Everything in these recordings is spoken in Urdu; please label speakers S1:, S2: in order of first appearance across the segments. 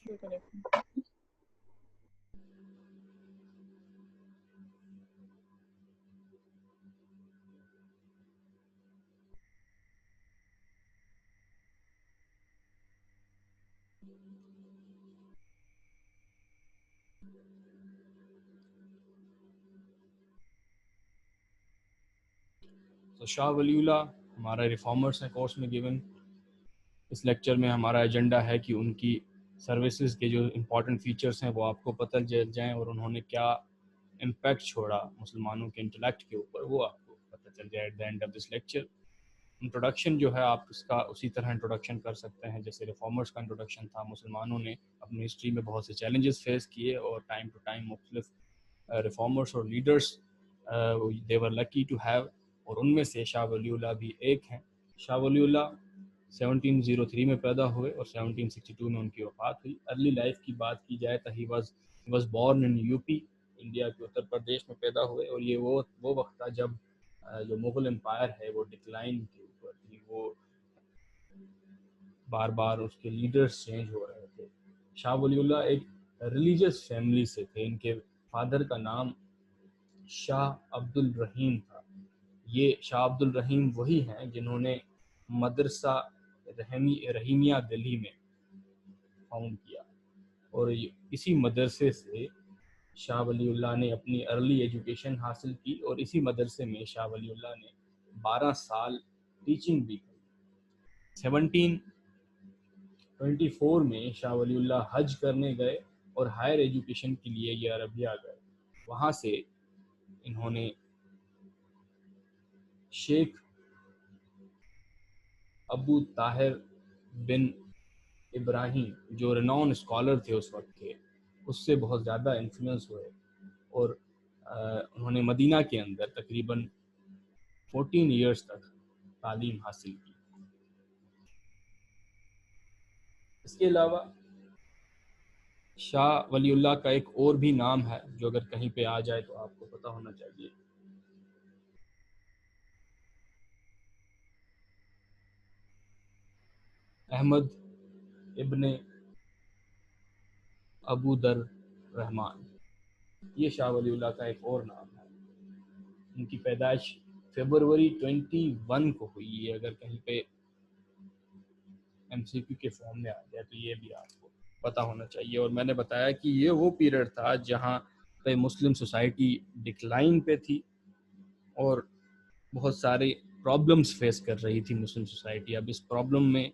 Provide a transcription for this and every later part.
S1: تو شاہ ولی اللہ ہمارا ریفارمرس ہیں کورس میں گیون. اس لیکچر میں ہمارا ایجنڈا ہے کہ ان کی سروسز کے جو امپورٹنٹ فیچرز ہیں وہ آپ کو پتہ چل جائیں اور انہوں نے کیا امپیکٹ چھوڑا مسلمانوں کے انٹلیکٹ کے اوپر وہ آپ کو پتہ چل جائے at the end of this lecture. Introduction جو ہے آپ اس کا اسی طرح انٹروڈکشن کر سکتے ہیں جیسے ریفارمرس کا انٹروڈکشن تھا. مسلمانوں نے اپنی ہسٹری میں بہت سے چیلنجز فیس کیے اور ٹائم ٹو ٹائم مختلف ریفارمرس اور leaders they were lucky to have, اور ان میں سے شاہ ولی اللہ بھی ایک ہیں. شاہ ولی اللہ 1703 میں پیدا ہوئے اور 1762 میں ان کی وفات ہوئی. ارلی لائف کی بات کی جائے تو he was born in U P, India کے اتر پردیش میں پیدا ہوئے، اور یہ وہ وقت تھا جب جو مغل امپائر ہے وہ ڈکلائن کے اوپر تھی، وہ بار بار اس کے لیڈرز چینج ہو رہے تھے. شاہ ولی اللہ ایک ریلیجیس فیملی سے تھے. ان کے فادر کا نام شاہ عبد الرحیم تھا. یہ شاہ عبد الرحیم وہی ہیں جنہوں نے مدرسہ رحیمیہ دلی میں فاؤنڈ کیا، اور اسی مدرسے سے شاہ ولی اللہ نے اپنی ارلی ایجوکیشن حاصل کی، اور اسی مدرسے میں شاہ ولی اللہ نے 12 سال ٹیچنگ بھی کی. 1724 میں شاہ ولی اللہ حج کرنے گئے اور ہائر ایجوکیشن کے لیے یہ عربیہ گئے. وہاں سے انہوں نے شیخ ابو طاہر بن ابراہیم جو رینون اسکالر تھے اس وقت کے، اس سے بہت زیادہ انفلوئنس ہوئے، اور انہوں نے مدینہ کے اندر تقریباً 14 ایئرس تک تعلیم حاصل کی. اس کے علاوہ شاہ ولی اللہ کا ایک اور بھی نام ہے جو اگر کہیں پہ آ جائے تو آپ کو پتہ ہونا چاہیے. احمد ابن ابو در رحمان، یہ شاہ ولی اللہ کا ایک اور نام ہے. ان کی پیدائش فیبروری 21 کو ہوئی ہے. اگر کہیں پہ ایم سی کیو کے فارم میں آ جائے تو یہ بھی آپ کو پتہ ہونا چاہیے. اور میں نے بتایا کہ یہ وہ پیریڈ تھا جہاں پہ مسلم سوسائٹی ڈکلائن پہ تھی اور بہت سارے پرابلمس فیس کر رہی تھی مسلم سوسائٹی. اب اس پرابلم میں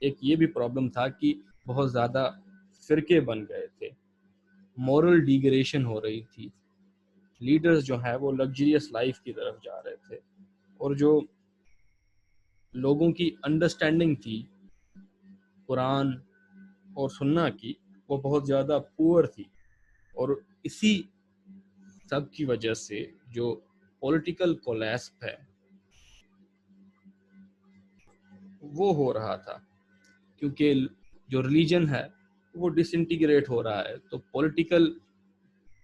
S1: ایک یہ بھی پرابلم تھا کہ بہت زیادہ فرقے بن گئے تھے، مورل ڈیگریشن ہو رہی تھی، لیڈرز جو ہیں وہ لگژریس لائف کی طرف جا رہے تھے، اور جو لوگوں کی انڈرسٹینڈنگ تھی قرآن اور سنہ کی وہ بہت زیادہ پور تھی. اور اسی سب کی وجہ سے جو پولیٹیکل کولیپس ہے وہ ہو رہا تھا، کیونکہ جو ریلیجن ہے وہ ڈس انٹیگریٹ ہو رہا ہے. تو پولیٹیکل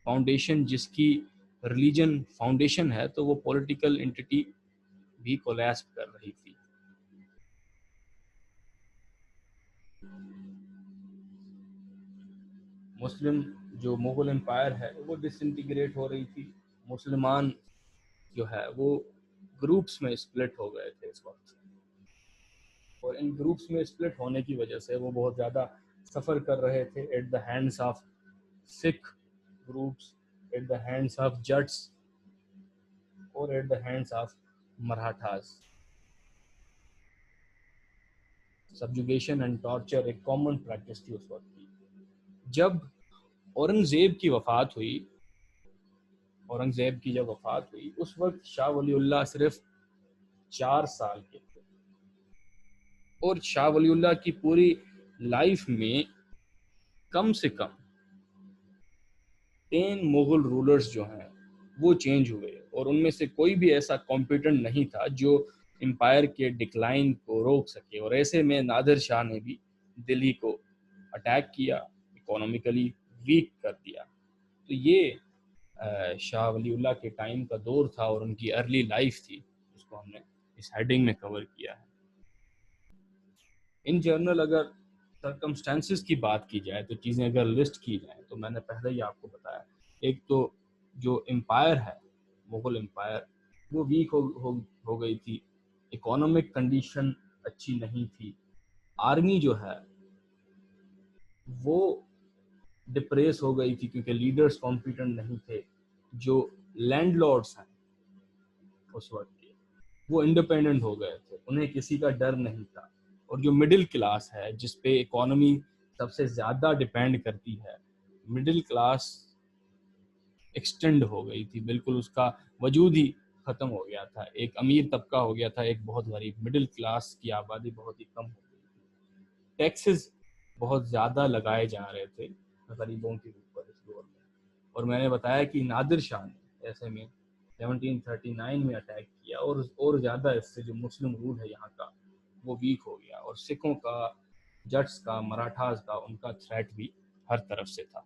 S1: فاؤنڈیشن جس کی ریلیجن فاؤنڈیشن ہے تو وہ پولیٹیکل انٹیٹی بھی کولیپس کر رہی تھی. مسلم جو مغل امپائر ہے وہ ڈس انٹیگریٹ ہو رہی تھی. مسلمان جو ہے وہ گروپس میں اسپلٹ ہو گئے تھے اس وقت، اور ان گروپس میں اسپلٹ ہونے کی وجہ سے وہ بہت زیادہ سفر کر رہے تھے at the hands of Sikh groups, at the hands of Jats, اور at the hands of Marathas. Subjugation and torture ایک کامن پریکٹس تھی اس وقت کی. جب اورنگزیب کی وفات ہوئی، اورنگزیب کی جب وفات ہوئی اس وقت شاہ ولی اللہ صرف 4 سال کے تھے، اور شاہ ولی اللہ کی پوری لائف میں کم سے کم 10 مغل رولرز جو ہیں وہ چینج ہوئے، اور ان میں سے کوئی بھی ایسا کمپیٹنٹ نہیں تھا جو امپائر کے ڈکلائن کو روک سکے. اور ایسے میں نادر شاہ نے بھی دلی کو اٹیک کیا، اکانومیکلی ویک کر دیا. تو یہ شاہ ولی اللہ کے ٹائم کا دور تھا اور ان کی ارلی لائف تھی جس کو ہم نے اس ہیڈنگ میں کور کیا ہے. ان جنرل اگر سرکمسٹانسز کی بات کی جائے تو چیزیں اگر لسٹ کی جائیں تو میں نے پہلے ہی آپ کو بتایا، ایک تو جو امپائر ہے مغل امپائر وہ ویک ہو گئی تھی، اکانومک کنڈیشن اچھی نہیں تھی، آرمی جو ہے وہ ڈپریس ہو گئی تھی کیونکہ لیڈرز کمپیٹنٹ نہیں تھے، جو لینڈ لارڈز ہیں اس وقت کے وہ انڈیپینڈنٹ ہو گئے تھے، انہیں کسی کا ڈر نہیں تھا، اور جو مڈل کلاس ہے جس پہ اکانومی سب سے زیادہ ڈیپینڈ کرتی ہے، مڈل کلاس ایکسٹینڈ ہو گئی تھی، بالکل اس کا وجود ہی ختم ہو گیا تھا، ایک امیر طبقہ ہو گیا تھا، ایک بہت غریب، مڈل کلاس کی آبادی بہت ہی کم ہو گئی تھی، ٹیکسز بہت زیادہ لگائے جا رہے تھے غریبوں کے اوپر اس دور میں، اور میں نے بتایا کہ نادر شاہ نے ایسے میں 1739 میں اٹیک کیا، اور زیادہ اس سے جو مسلم رول ہے یہاں کا وہ ویک ہو گیا، اور سکھوں کا، جٹس کا، مراٹھاز کا، ان کا تھریٹ بھی ہر طرف سے تھا۔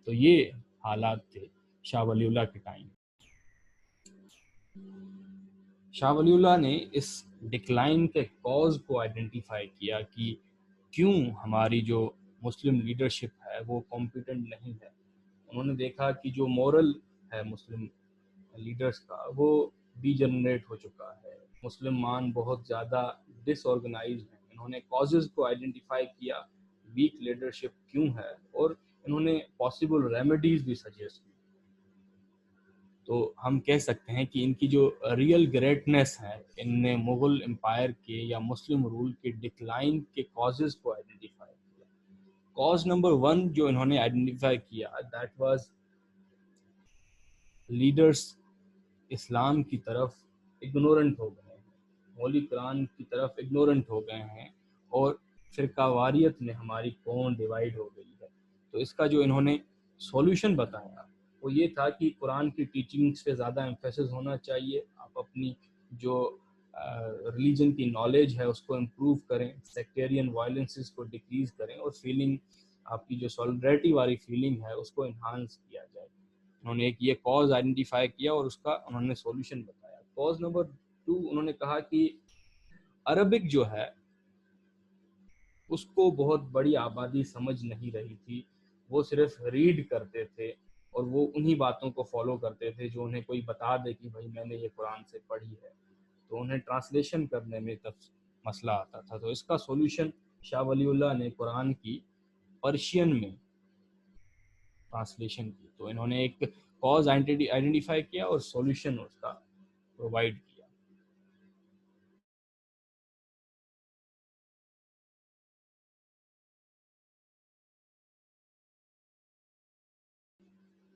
S1: تو یہ حالات تھے شاہ ولی اللہ کے ٹائم۔ شاہ ولی اللہ نے اس ڈکلائن کے کاز کو آئیڈینٹیفائی کیا کہ کیوں ہماری جو مسلم لیڈرشپ ہے وہ کمپیٹنٹ نہیں ہے۔ انہوں نے دیکھا کہ جو مورل ہے مسلم لیڈرز کا وہ ڈی جنریٹ ہو چکا ہے، مسلمان بہت زیادہ ڈس آرگنائزڈ ہیں۔ انہوں نے کازز کو آئیڈینٹیفائی کیا، ویک لیڈرشپ کیوں ہے، اور انہوں نے پاسبل ریمیڈیز بھی سجیسٹ کی۔ تو ہم کہہ سکتے ہیں کہ ان کی جو ریئل گریٹنس ہے، ان نے مغل امپائر کے یا مسلم رول کے ڈکلائن کے کازز کو آئیڈینٹیفائی کیا۔ کاز نمبر 1 جو انہوں نے آئیڈینٹیفائی کیا، دیٹ واز لیڈرز اسلام کی طرف اگنورنٹ ہو گئے ہیں، ہولی قرآن کی طرف اگنورنٹ ہو گئے ہیں، اور فرقہ واریت میں ہماری قوم ڈیوائیڈ ہو گئی ہے۔ تو اس کا جو انہوں نے سولوشن بتایا وہ یہ تھا کہ قرآن کی ٹیچنگز پہ زیادہ ایمفیسس ہونا چاہیے، آپ اپنی جو ریلیجن کی نالج ہے اس کو امپروو کریں، سیکٹیرین وائلنسز کو ڈکریز کریں، اور فیلنگ، آپ کی جو سولیڈریٹی والی فیلنگ ہے اس کو انہانس کیا جائے۔ انہوں نے ایک یہ کاز آئیڈینٹیفائی کیا اور اس کا انہوں نے سولوشن بتایا۔ کاز نمبر 2 انہوں نے کہا کہ عربک جو ہے اس کو بہت بڑی آبادی سمجھ نہیں رہی تھی، وہ صرف ریڈ کرتے تھے اور وہ انہی باتوں کو فالو کرتے تھے جو انہیں کوئی بتا دے کہ بھائی میں نے یہ قرآن سے پڑھی ہے، تو انہیں ٹرانسلیشن کرنے میں تب مسئلہ آتا تھا۔ تو اس کا سولوشن شاہ ولی اللہ نے قرآن کی پرشین میں ٹرانسلیشن کی۔ تو انہوں نے ایک کاز آئیڈینٹیفائی کیا اور سولوشن اس کا پرووائڈ کیا۔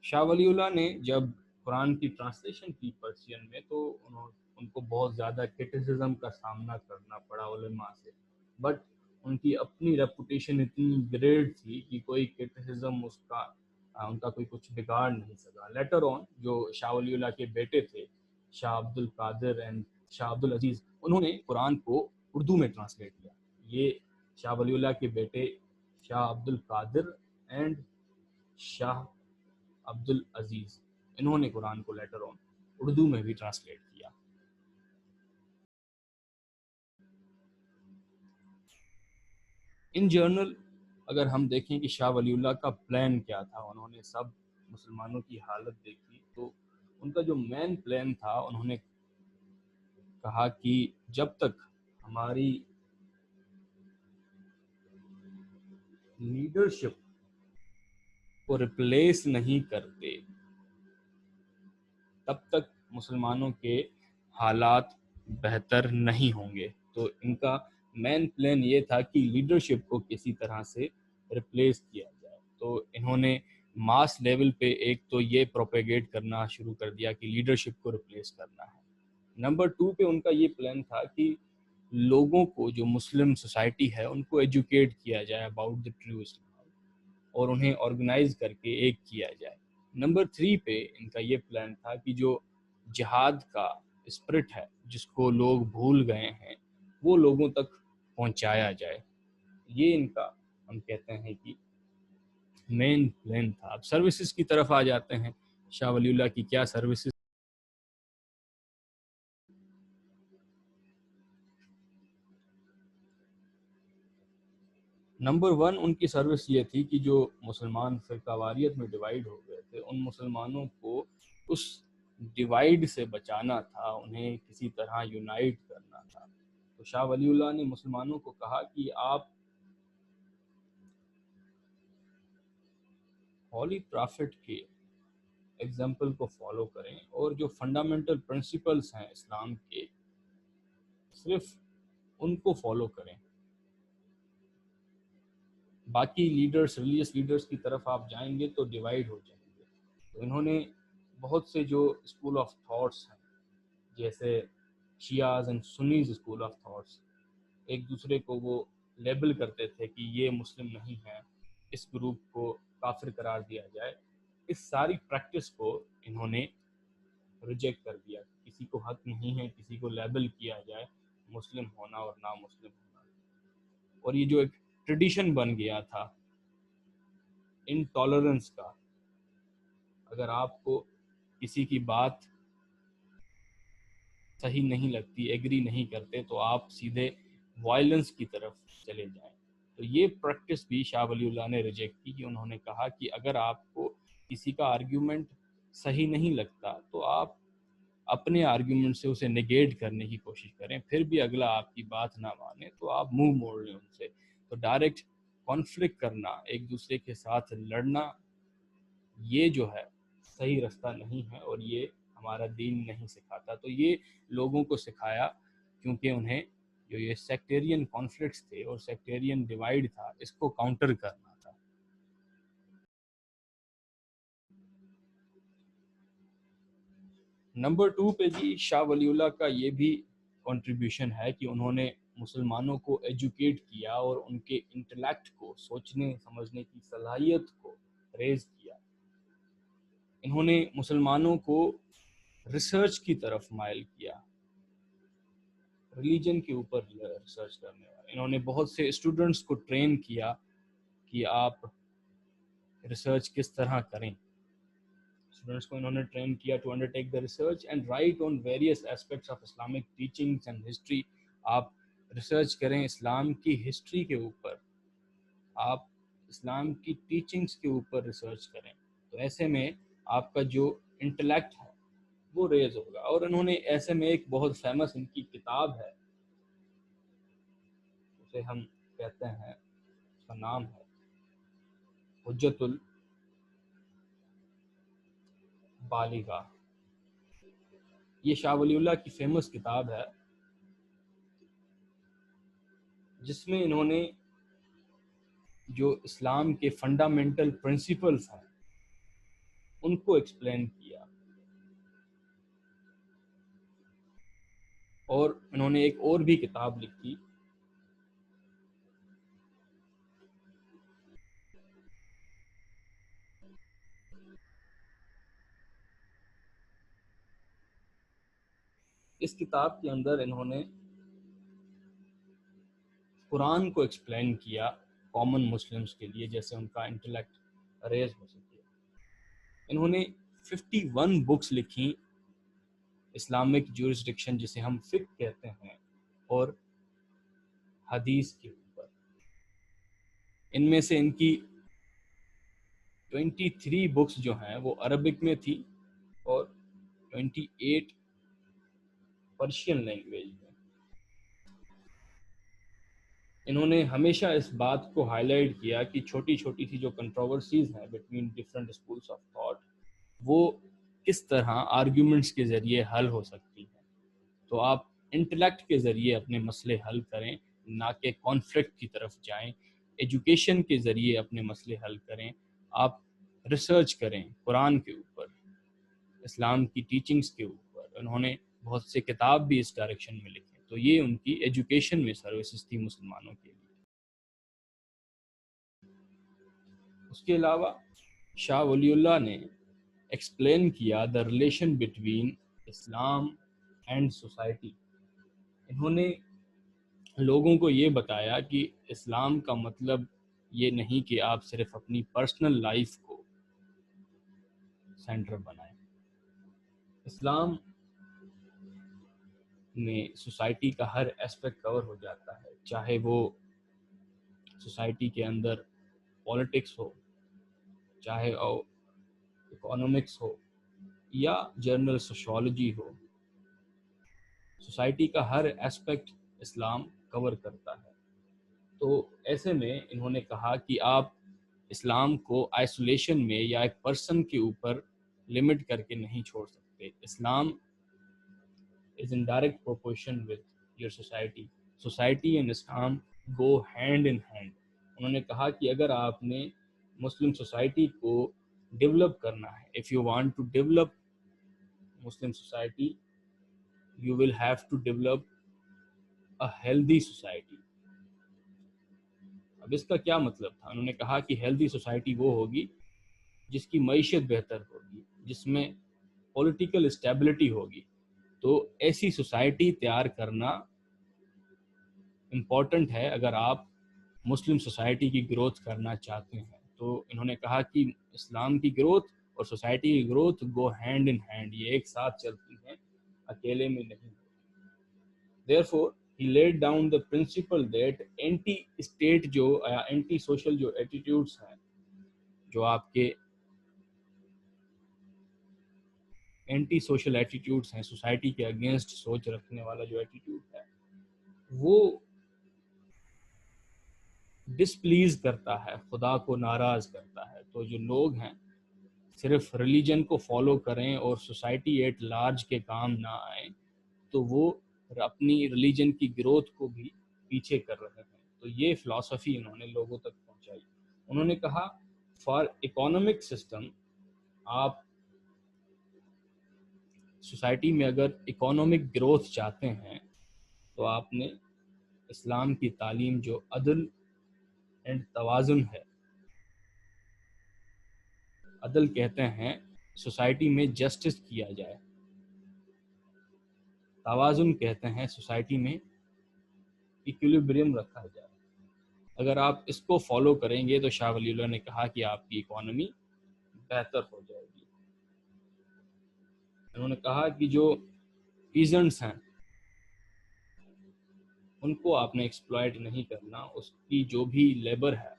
S1: شاہ ولی اللہ نے جب قرآن کی ٹرانسلیشن کی پرشین میں تو ان کو بہت زیادہ کرٹیسزم کا سامنا کرنا پڑا علماء سے، بٹ ان کی اپنی ریپوٹیشن اتنی گریٹ تھی کہ کوئی کرٹیسزم ان کا کوئی کچھ بگاڑ نہیں سکا۔ لیٹر آن جو شاہ ولی اللہ کے بیٹے تھے شاہ عبد القادر اینڈ شاہ عبد العزیز، انہوں نے قرآن کو اردو میں ٹرانسلیٹ کیا۔ یہ شاہ ولی اللہ کے بیٹے شاہ عبد القادر اینڈ شاہ عبد العزیز، انہوں نے قرآن کو لیٹر آن اردو میں بھی ٹرانسلیٹ کیا۔ ان جرنل اگر ہم دیکھیں کہ شاہ ولی اللہ کا پلان کیا تھا، انہوں نے سب مسلمانوں کی حالت دیکھی، تو ان کا جو مین پلان تھا، انہوں نے کہا کہ جب تک ہماری لیڈرشپ کو ریپلیس نہیں کرتے تب تک مسلمانوں کے حالات بہتر نہیں ہوں گے۔ تو ان کا مین پلان یہ تھا کہ لیڈرشپ کو کسی طرح سے ریپلیس کیا جائے۔ تو انہوں نے ماس لیول پہ ایک تو یہ پروپیگیٹ کرنا شروع کر دیا کہ لیڈرشپ کو ریپلیس کرنا ہے۔ نمبر 2 پہ ان کا یہ پلان تھا کہ لوگوں کو، جو مسلم سوسائٹی ہے، ان کو ایجوکیٹ کیا جائے اباؤٹ دی ٹرو اسلام، اور انہیں آرگنائز کر کے ایک کیا جائے۔ نمبر 3 پہ ان کا یہ پلان تھا کہ جو جہاد کا اسپرٹ ہے جس کو لوگ بھول گئے ہیں وہ لوگوں تک پہنچایا جائے۔ یہ ان کا ہم کہتے ہیں کہ مین پلان تھا۔ اب سروسز کی طرف آ جاتے ہیں، شاہ ولی اللہ کی کیا سروسز۔ نمبر 1 ان کی سروس یہ تھی کہ جو مسلمان فرقہ واریت میں ڈیوائیڈ ہو گئے تھے ان مسلمانوں کو اس ڈیوائیڈ سے بچانا تھا، انہیں کسی طرح یونائٹ کرنا تھا۔ تو شاہ ولی اللہ نے مسلمانوں کو کہا کہ آپ ہولی پرافٹ کے ایگزامپل کو فالو کریں اور جو فنڈامنٹل پرنسپلز ہیں اسلام کے صرف ان کو فالو کریں، باقی لیڈرز ریلیجس لیڈرز کی طرف آپ جائیں گے تو ڈیوائیڈ ہو جائیں گے۔ تو انہوں نے بہت سے جو اسکول آف تھاٹس ہیں جیسے Shias and Sunnis school of thoughts, ایک دوسرے کو وہ لیبل کرتے تھے کہ یہ مسلم نہیں ہے، اس گروپ کو کافر قرار دیا جائے، اس ساری پریکٹس کو انہوں نے ریجیکٹ کر دیا۔ کسی کو حق نہیں ہے کسی کو لیبل کیا جائے مسلم ہونا اور نا مسلم ہونا۔ اور یہ جو ایک ٹریڈیشن بن گیا تھا انٹالرنس کا، اگر آپ کو کسی کی بات صحیح نہیں لگتی، ایگری نہیں کرتے، تو آپ سیدھے وائلنس کی طرف چلے جائیں۔ تو یہ پریکٹس بھی شاہ ولی اللہ نے ریجیکٹ کی کہ انہوں نے کہا کہ اگر آپ کو کسی کا آرگیومنٹ صحیح نہیں لگتا تو آپ اپنے آرگیومنٹ سے اسے نگیٹ کرنے کی کوشش کریں، پھر بھی اگلا آپ کی بات نہ مانے تو آپ منہ موڑ لیں ان سے۔ تو ڈائریکٹ کانفلکٹ کرنا، ایک دوسرے کے ساتھ لڑنا، یہ جو ہے صحیح رستہ نہیں ہے اور یہ ہمارا دین نہیں سکھاتا۔ تو یہ لوگوں کو سکھایا کیونکہ انہیں جو یہ سیکٹیرین کانفلکٹس تھے اور سیکٹیرین ڈیوائیڈ تھا اس کو کاؤنٹر کرنا تھا۔ نمبر 2 پہ جی شاہ ولی اللہ کا یہ بھی کنٹریبیوشن ہے کہ انہوں نے مسلمانوں کو ایجوکیٹ کیا اور ان کے انٹلیکٹ کو، سوچنے سمجھنے کی صلاحیت کو ریز کیا۔ انہوں نے مسلمانوں کو ریسرچ کی طرف مائل کیا، ریلیجن کے اوپر ریسرچ کرنے والے۔ انہوں نے بہت سے اسٹوڈنٹس کو ٹرین کیا کہ آپ ریسرچ کس طرح کریں۔ اسٹوڈنٹس کو انہوں نے ٹرین کیا to undertake the research and write on various aspects of Islamic teachings and history. آپ ریسرچ کریں اسلام کی ہسٹری کے اوپر، آپ اسلام کی ٹیچنگس کے اوپر ریسرچ کریں، تو ایسے میں آپ کا جو انٹلیکٹ ہے وہ ریز ہوگا۔ اور انہوں نے ایسے میں ایک بہت فیمس ان کی کتاب ہے، اسے ہم کہتے ہیں، اس کا نام ہے حجت البالغہ۔ یہ شاہ ولی اللہ کی فیمس کتاب ہے جس میں انہوں نے جو اسلام کے فنڈامنٹل پرنسپلز ہیں ان کو ایکسپلین کیا۔ اور انہوں نے ایک اور بھی کتاب لکھی اس کتاب کے اندر انہوں نے قرآن کو ایکسپلین کیا کامن مسلمز کے لیے، جیسے ان کا انٹلیکٹ ریز ہو سکے۔ انہوں نے 51 بکس لکھی اسلامک جورسڈکشن جسے ہم فقہ کہتے ہیں اور حدیث کے اوپر۔ ان میں سے ان کی 23 بکس جو ہیں وہ عربک میں تھی اور 28 پرشین لینگویج میں۔ انہوں نے ہمیشہ اس بات کو ہائی لائٹ کیا کہ چھوٹی چھوٹی سی جو کنٹروورسیز ہیں between different schools of thought, وہ کس طرح آرگیومنٹس کے ذریعے حل ہو سکتی ہیں۔ تو آپ انٹلیکٹ کے ذریعے اپنے مسئلے حل کریں، نہ کہ کانفلکٹ کی طرف جائیں۔ ایجوکیشن کے ذریعے اپنے مسئلے حل کریں، آپ ریسرچ کریں قرآن کے اوپر، اسلام کی ٹیچنگز کے اوپر۔ انہوں نے بہت سے کتاب بھی اس ڈائریکشن میں لکھے۔ تو یہ ان کی ایجوکیشن میں سروسز تھی مسلمانوں کے لیے۔ اس کے علاوہ شاہ ولی اللہ نے ایکسپلین کیا the relation between Islam and society. انہوں نے لوگوں کو یہ بتایا کہ اسلام کا مطلب یہ نہیں کہ آپ صرف اپنی پرسنل لائف کو سینٹر بنائیں۔ اسلام میں سوسائٹی کا ہر ایسپیکٹ کور ہو جاتا ہے، چاہے وہ سوسائٹی کے اندر پالیٹکس ہو، چاہے اکنامکس ہو یا جنرل سوشیولوجی ہو، سوسائٹی کا ہر ایسپیکٹ اسلام کور کرتا ہے۔ تو ایسے میں انہوں نے کہا کہ آپ اسلام کو آئسولیشن میں یا ایک پرسن کے اوپر لمٹ کر کے نہیں چھوڑ سکتے۔ اسلام is in direct proportion with your society. Society and Islam go hand in hand. انہوں نے کہا کہ اگر آپ نے مسلم سوسائٹی کو ڈیولپ کرنا ہے، if you want to develop Muslim society, you will have to develop a healthy society. اب اس کا کیا مطلب تھا؟ انہوں نے کہا کہ ہیلدی سوسائٹی وہ ہوگی جس کی معیشت بہتر ہوگی، جس میں پولیٹیکل اسٹیبلٹی ہوگی۔ تو ایسی سوسائٹی تیار کرنا امپورٹنٹ ہے اگر آپ مسلم سوسائٹی کی گروتھ کرنا چاہتے ہیں۔ تو انہوں نے کہا کہ اسلام کی گروتھ اور سوسائٹی کی growth go hand in hand, یہ ایک ساتھ چلتی ہیں، اکیلے میں نہیں۔ Therefore, he laid down the principle that anti-state جو اینٹی سوشل جو ایٹیٹیوڈس ہیں، جو آپ کے اینٹی سوشل ایٹیٹیوڈس ہیں، سوسائٹی کے اگینسٹ سوچ رکھنے والا جو ایٹیٹیوڈ ہے، وہ ڈس پلیز کرتا ہے، خدا کو ناراض کرتا ہے۔ تو جو لوگ ہیں صرف ریلیجن کو فالو کریں اور سوسائٹی ایٹ لارج کے کام نہ آئیں، تو وہ اپنی ریلیجن کی گروتھ کو بھی پیچھے کر رہے ہیں۔ تو یہ فلسفی انہوں نے لوگوں تک پہنچائی۔ انہوں نے کہا فار اکنامک سسٹم، آپ سوسائٹی میں اگر اکنامک گروتھ چاہتے ہیں تو آپ نے اسلام کی تعلیم جو عدل اینڈ توازن ہے، عدل کہتے ہیں سوسائٹی میں جسٹس کیا جائے، توازن کہتے ہیں سوسائٹی میں ایکولیبریم رکھا جائے۔ اگر آپ اس کو فالو کریں گے تو شاہ ولی اللہ نے کہا کہ آپ کی اکانومی بہتر ہو جائے گی۔ انہوں نے کہا کہ جو پیزنٹس ہیں ان کو آپ نے ایکسپلائٹ نہیں کرنا، اس کی جو بھی لیبر ہے،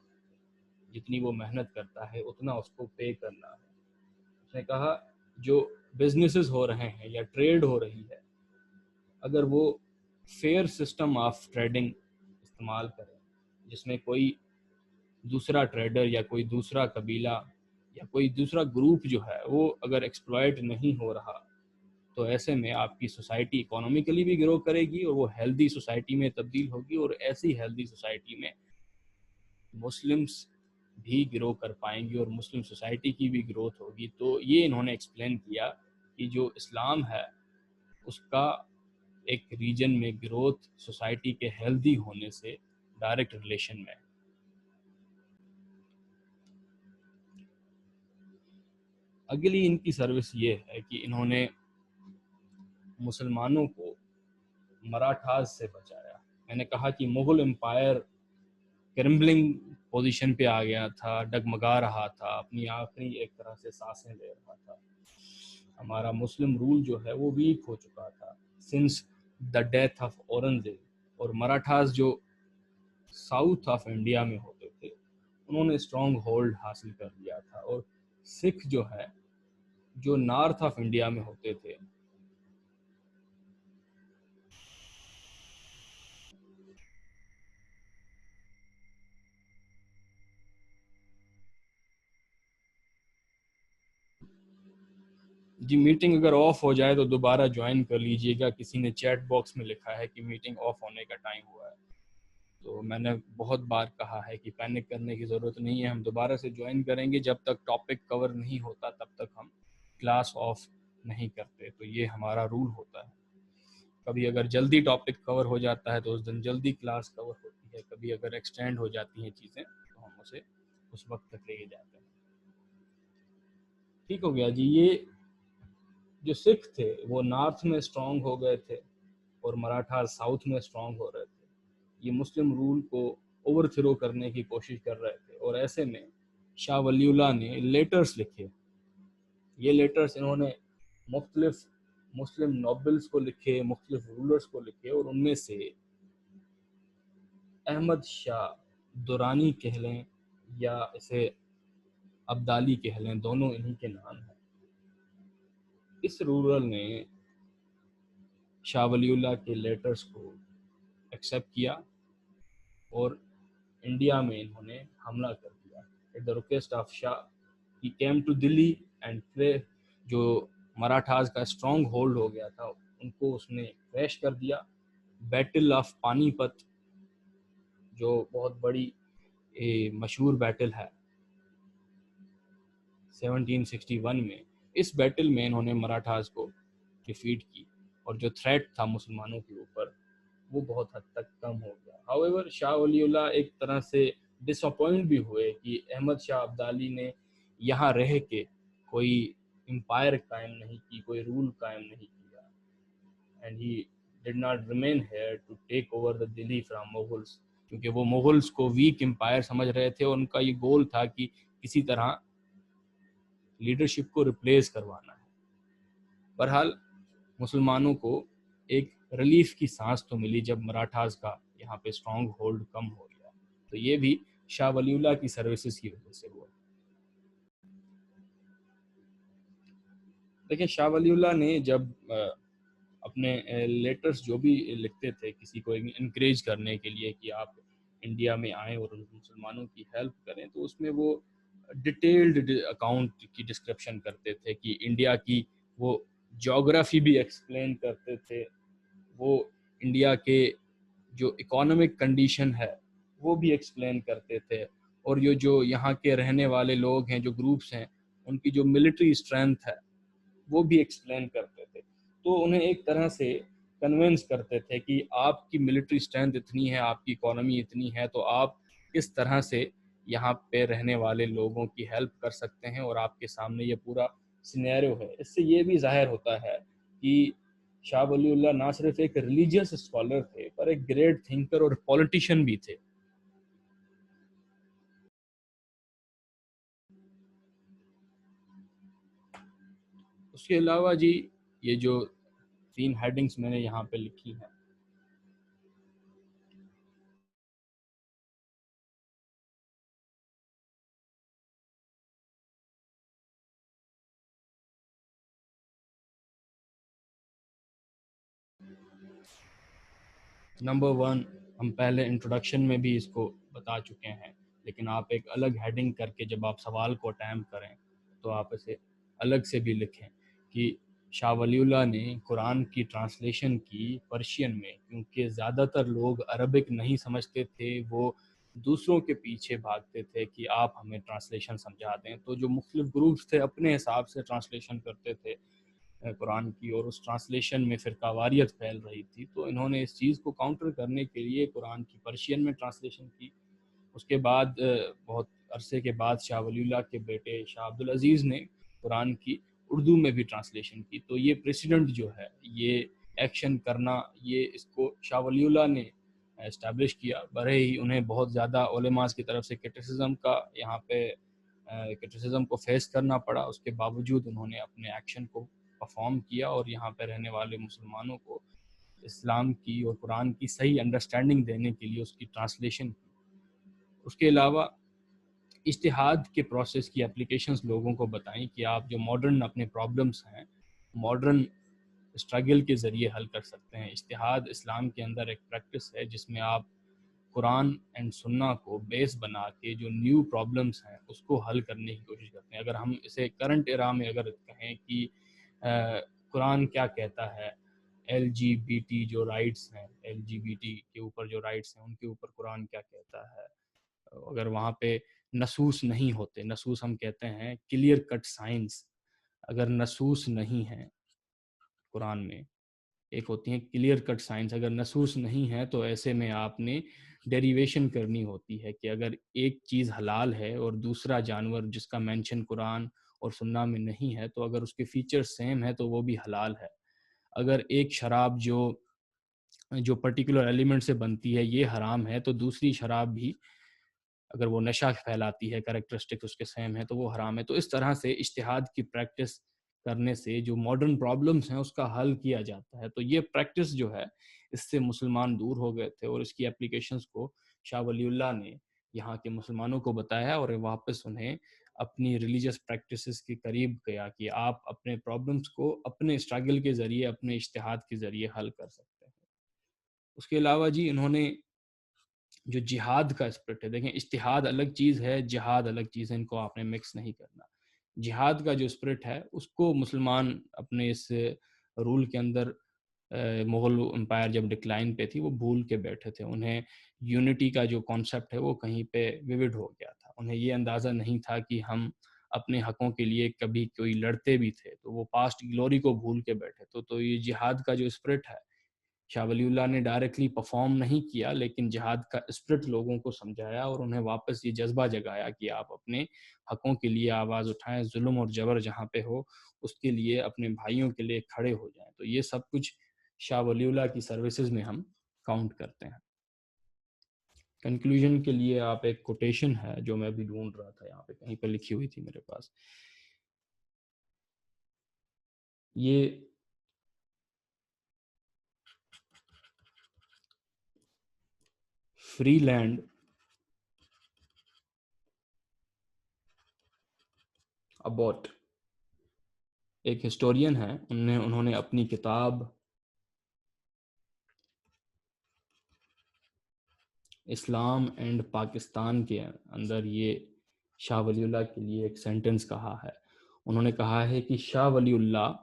S1: جتنی وہ محنت کرتا ہے اتنا اس کو پے کرنا ہے۔ اس نے کہا جو بزنسز ہو رہے ہیں یا ٹریڈ ہو رہی ہے، اگر وہ فیئر سسٹم آف ٹریڈنگ استعمال کریں، جس میں کوئی دوسرا ٹریڈر یا کوئی دوسرا قبیلہ یا کوئی دوسرا گروپ جو ہے وہ اگر ایکسپلائٹ نہیں ہو رہا، تو ایسے میں آپ کی سوسائٹی اکنامیکلی بھی گرو کرے گی اور وہ ہیلدی سوسائٹی میں تبدیل ہوگی، اور ایسی ہیلدی سوسائٹی میں مسلمس بھی گرو کر پائیں گی اور مسلم سوسائٹی کی بھی گروتھ ہوگی۔ تو یہ انہوں نے ایکسپلین کیا کہ جو اسلام ہے اس کا ایک ریجن میں گروتھ سوسائٹی کے ہیلدی ہونے سے ڈائریکٹ ریلیشن میں۔ اگلی ان کی سروس یہ ہے کہ انہوں نے مسلمانوں کو مراٹھاز سے بچایا۔ میں نے کہا کہ مغل امپائر کرمبلنگ پوزیشن پہ آ گیا تھا، ڈگمگا رہا تھا، اپنی آخری ایک طرح سے سانسیں لے رہا تھا، ہمارا مسلم رول جو ہے وہ ویک ہو چکا تھا since the death of Aurangzeb, اور مراٹھاز جو ساؤتھ آف انڈیا میں ہوتے تھے انہوں نے اسٹرانگ ہولڈ حاصل کر لیا تھا، اور سکھ جو ہے جو نارتھ آف انڈیا میں ہوتے تھے جی میٹنگ اگر آف ہو جائے تو دوبارہ جوائن کر لیجئے گا، کسی نے چیٹ باکس میں لکھا ہے کہ میٹنگ آف ہونے کا ٹائم ہوا ہے، تو میں نے بہت بار کہا ہے کہ پینک کرنے کی ضرورت نہیں ہے، ہم دوبارہ سے جوائن کریں گے، جب تک ٹاپک کور نہیں ہوتا تب تک ہم کلاس آف نہیں کرتے، تو یہ ہمارا رول ہوتا ہے۔ کبھی اگر جلدی ٹاپک کور ہو جاتا ہے تو اس دن جلدی کلاس کور ہوتی ہے، کبھی اگر ایکسٹینڈ ہو جاتی ہیں چیزیں تو ہم اسے اس وقت تک لے کے جاتے ہیں۔ ٹھیک ہو گیا جی۔ یہ جو سکھ تھے وہ نارتھ میں اسٹرانگ ہو گئے تھے اور مراٹھاز ساؤتھ میں اسٹرانگ ہو رہے تھے، یہ مسلم رول کو اوور تھرو کرنے کی کوشش کر رہے تھے، اور ایسے میں شاہ ولی اللہ نے لیٹرز لکھے۔ یہ لیٹرز انہوں نے مختلف مسلم نوبلز کو لکھے، مختلف رولرز کو لکھے، اور ان میں سے احمد شاہ دورانی کہہ لیں یا اسے ابدالی کہہ لیں، دونوں انہی کے نام ہیں۔ اس رورل نے شاہ ولی اللہ کے لیٹرز کو ایکسیپٹ کیا اور انڈیا میں انہوں نے حملہ کر دیا۔ At the request of Shah he came to Delhi and جو مراٹھاز کا اسٹرانگ ہولڈ ہو گیا تھا ان کو اس نے کریش کر دیا۔ بیٹل آف پانی پت جو بہت بڑی مشہور بیٹل ہے 1761 میں، اس بیٹل میں انہوں نے مراٹھاز کو ڈیفیٹ کی اور جو تھریٹ تھا مسلمانوں کے اوپر وہ بہت حد تک کم ہو گیا۔ ہاؤیور شاہ ولی اللہ ایک طرح سے ڈس اپوائنٹ بھی ہوئے کہ احمد شاہ ابدالی نے یہاں رہ کے کوئی امپائر قائم نہیں کی، کوئی رول قائم نہیں کیا، and he did not remain here to take over the Delhi from Mughals, کیونکہ وہ مغلس کو ویک امپائر سمجھ رہے تھے اور ان کا یہ گول تھا کہ کسی طرح لیڈرشپ کو ریپلیس کروانا ہے۔ بہرحال مسلمانوں کو ایک ریلیف کی سانس تو ملی جب مراٹھاز کا یہاں پہ اسٹرانگ ہولڈ کم ہو گیا، تو یہ بھی شاہ ولی اللہ کی سروسز کی وجہ سے ہوا۔ دیکھیں شاہ ولی اللہ نے جب اپنے لیٹرز جو بھی لکھتے تھے کسی کو انکریج کرنے کے لیے کہ آپ انڈیا میں آئیں اور مسلمانوں کی ہیلپ کریں، تو اس میں وہ ڈیٹیلڈ اکاؤنٹ کی ڈسکرپشن کرتے تھے کہ انڈیا کی وہ جغرافی بھی ایکسپلین کرتے تھے، وہ انڈیا کے جو اکانومک کنڈیشن ہے وہ بھی ایکسپلین کرتے تھے، اور یہ جو یہاں کے رہنے والے لوگ ہیں جو گروپس ہیں ان کی جو ملٹری اسٹرینتھ ہے وہ بھی ایکسپلین کرتے تھے۔ تو انہیں ایک طرح سے کنونس کرتے تھے کہ آپ کی ملٹری اسٹرینتھ اتنی ہے، آپ کی اکانومی اتنی ہے، تو آپ کس طرح سے یہاں پہ رہنے والے لوگوں کی ہیلپ کر سکتے ہیں، اور آپ کے سامنے یہ پورا سینیریو ہے۔ اس سے یہ بھی ظاہر ہوتا ہے کہ شاہ ولی اللہ نہ صرف ایک ریلیجیس اسکالر تھے پر ایک گریٹ تھنکر اور پولیٹیشین بھی تھے۔ اس کے علاوہ جی یہ جو 3 ہیڈنگز میں نے یہاں پہ لکھی ہیں، نمبر 1 ہم پہلے انٹروڈکشن میں بھی اس کو بتا چکے ہیں، لیکن آپ ایک الگ ہیڈنگ کر کے جب آپ سوال کو اٹیمپٹ کریں تو آپ اسے الگ سے بھی لکھیں کہ شاہ ولی اللہ نے قرآن کی ٹرانسلیشن کی پرشین میں، کیونکہ زیادہ تر لوگ عربک نہیں سمجھتے تھے، وہ دوسروں کے پیچھے بھاگتے تھے کہ آپ ہمیں ٹرانسلیشن سمجھا دیں، تو جو مختلف گروپس تھے اپنے حساب سے ٹرانسلیشن کرتے تھے قرآن کی، اور اس ٹرانسلیشن میں فرقہ واریت پھیل رہی تھی، تو انہوں نے اس چیز کو کاؤنٹر کرنے کے لیے قرآن کی پرشین میں ٹرانسلیشن کی۔ اس کے بعد بہت عرصے کے بعد شاہ ولی اللہ کے بیٹے شاہ عبدالعزیز نے قرآن کی اردو میں بھی ٹرانسلیشن کی۔ تو یہ پریسیڈنٹ جو ہے، یہ ایکشن کرنا، یہ اس کو شاہ ولی اللہ نے اسٹیبلش کیا، بھلے ہی انہیں بہت زیادہ علماء کی طرف سے کرٹیسزم کا یہاں پہ کرٹیسزم کو فیس کرنا پڑا، اس کے باوجود انہوں نے اپنے ایکشن کو پرفارم کیا اور یہاں پہ رہنے والے مسلمانوں کو اسلام کی اور قرآن کی صحیح انڈرسٹینڈنگ دینے کے لیے اس کی ٹرانسلیشن کی۔ اس کے علاوہ اجتہاد کے پروسیس کی اپلیکیشنز لوگوں کو بتائیں کہ آپ جو ماڈرن اپنے پرابلمس ہیں ماڈرن اسٹرگل کے ذریعے حل کر سکتے ہیں۔ اجتہاد اسلام کے اندر ایک پریکٹس ہے جس میں آپ قرآن اینڈ سنہ کو بیس بنا کے جو نیو پرابلمس ہیں اس کو حل کرنے کی کوشش کرتے ہیں۔ اگر ہم اسے کرنٹ ایرا میں اگر کہیں کہ قرآن کیا کہتا ہے، ایل جی بی ٹی جو رائٹس ہیں، ایل جی بی ٹی کے اوپر جو رائٹس ہیں ان کے اوپر قرآن کیا کہتا ہے، اگر وہاں پہ نصوص نہیں ہوتے، نصوص ہم کہتے ہیں کلیئر کٹ سائنس، اگر نصوص نہیں ہیں قرآن میں، ایک ہوتی ہیں کلیئر کٹ سائنس، اگر نصوص نہیں ہے تو ایسے میں آپ نے ڈیریویشن کرنی ہوتی ہے کہ اگر ایک چیز حلال ہے اور دوسرا جانور جس کا مینشن قرآن اور سنہ میں نہیں ہے تو اگر اس کے فیچر سیم ہے تو وہ بھی حلال ہے۔ اگر ایک شراب جو پرٹیکولر ایلیمنٹ سے بنتی ہے یہ حرام ہے تو دوسری شراب بھی اگر وہ نشہ پھیلاتی ہے، کریکٹرسٹک اس کے سیم ہے تو وہ حرام ہے۔ تو اس طرح سے اجتہاد کی پریکٹس کرنے سے جو ماڈرن پرابلمس ہیں اس کا حل کیا جاتا ہے۔ تو یہ پریکٹس جو ہے اس سے مسلمان دور ہو گئے تھے اور اس کی اپلیکیشنز کو شاہ ولی اللہ نے یہاں کے مسلمانوں کو بتایا اور واپس انہیں اپنی ریلیجس پریکٹسز کے قریب کیا کہ آپ اپنے پرابلمس کو اپنے اسٹرگل کے ذریعے، اپنے اجتہاد کے ذریعے حل کر سکتے ہیں۔ اس کے علاوہ جی انہوں نے جو جہاد کا اسپرٹ ہے، دیکھیں اجتہاد الگ چیز ہے، جہاد الگ چیز ہے، ان کو آپ نے مکس نہیں کرنا۔ جہاد کا جو اسپرٹ ہے اس کو مسلمان اپنے اس رول کے اندر، مغل امپائر جب ڈکلائن پہ تھی وہ بھول کے بیٹھے تھے، انہیں یونٹی کا جو کانسیپٹ ہے وہ کہیں پہ ویوڈ ہو گیا تھا، انہیں یہ اندازہ نہیں تھا کہ ہم اپنے حقوں کے لیے کبھی کوئی لڑتے بھی تھے، تو وہ پاسٹ گلوری کو بھول کے بیٹھے تو یہ جہاد کا جو اسپرٹ ہے شاہ ولی اللہ نے ڈائریکٹلی پرفارم نہیں کیا، لیکن جہاد کا اسپرٹ لوگوں کو سمجھایا اور انہیں واپس یہ جذبہ جگایا کہ آپ اپنے حقوں کے لیے آواز اٹھائیں، ظلم اور جبر جہاں پہ ہو اس کے لیے اپنے بھائیوں کے لیے کھڑے ہو جائیں۔ تو یہ سب کچھ شاہ ولی اللہ کی سروسز میں ہم کاؤنٹ کرتے ہیں۔ کنکلوژن کے لیے آپ ایک کوٹیشن ہے جو میں بھی ڈھونڈ رہا تھا، یہاں پہ کہیں پہ لکھی ہوئی تھی میرے پاس، یہ فری لینڈ اباٹ ایک ہسٹورین ہے، انہوں نے اپنی کتاب اسلام اینڈ پاکستان کے اندر یہ شاہ ولی اللہ کے لیے ایک سینٹنس کہا ہے۔ انہوں نے کہا ہے کہ Shah Wali Allah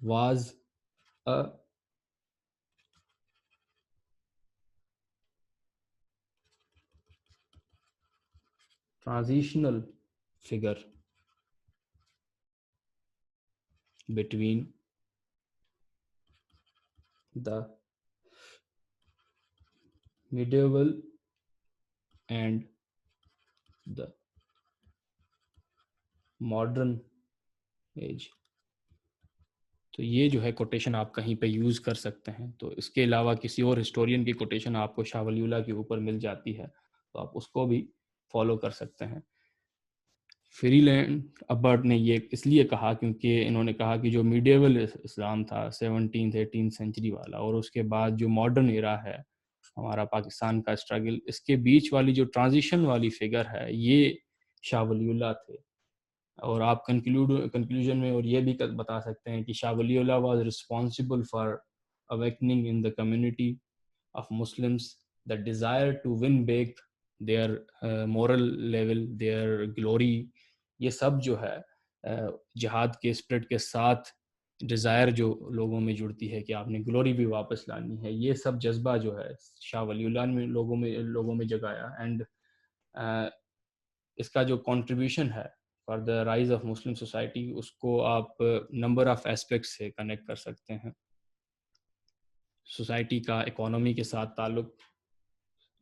S1: was a transitional figure between the medieval and the modern age۔ تو یہ جو ہے کوٹیشن آپ کہیں پہ یوز کر سکتے ہیں، تو اس کے علاوہ کسی اور ہسٹورین کی کوٹیشن آپ کو شاہ ولی اللہ کے اوپر مل جاتی ہے تو آپ اس کو بھی فالو کر سکتے ہیں۔ فری لینڈ ابرٹ نے یہ اس لیے کہا کیونکہ انہوں نے کہا کہ جو میڈیول اسلام تھا 17th-18th سینچری والا، اور اس کے بعد جو ماڈرن ایرا ہے ہمارا پاکستان کا اسٹرگل، اس کے بیچ والی جو ٹرانزیشن والی فگر ہے یہ شاہ ولی اللہ تھے۔ اور آپ کنکلوژن میں اور یہ بھی بتا سکتے ہیں کہ Shah Wali Allah was responsible for awakening in the community of Muslims the desire to win back their moral level, their glory۔ یہ سب جو ہے جہاد کے اسپرٹ کے ساتھ ڈیزائر جو لوگوں میں جڑتی ہے کہ آپ نے گلوری بھی واپس لانی ہے، یہ سب جذبہ جو ہے شاہ ولی اللہ نے لوگوں میں جگایا۔ اینڈ اس کا جو کنٹریبیوشن ہے for the rise of Muslim society, اس کو آپ نمبر آف اسپیکٹ سے کنیکٹ کر سکتے ہیں۔ سوسائٹی کا اکانومی کے ساتھ تعلق،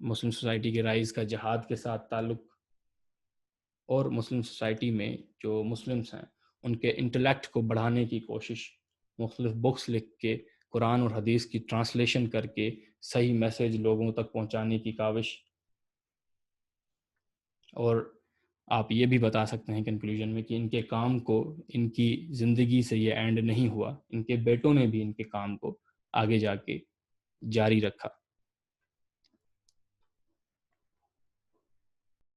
S1: مسلم سوسائٹی کے رائز کا جہاد کے ساتھ تعلق، اور مسلم سوسائٹی میں جو مسلمس ہیں ان کے انٹلیکٹ کو بڑھانے کی کوشش، مختلف بکس لکھ کے قرآن اور حدیث کی ٹرانسلیشن کر کے صحیح میسیج لوگوں تک پہنچانے کی کاوش۔ اور آپ یہ بھی بتا سکتے ہیں کنکلوژن میں کہ ان کے کام کو، ان کی زندگی سے یہ اینڈ نہیں ہوا، ان کے بیٹوں نے بھی ان کے کام کو آگے جا کے جاری رکھا۔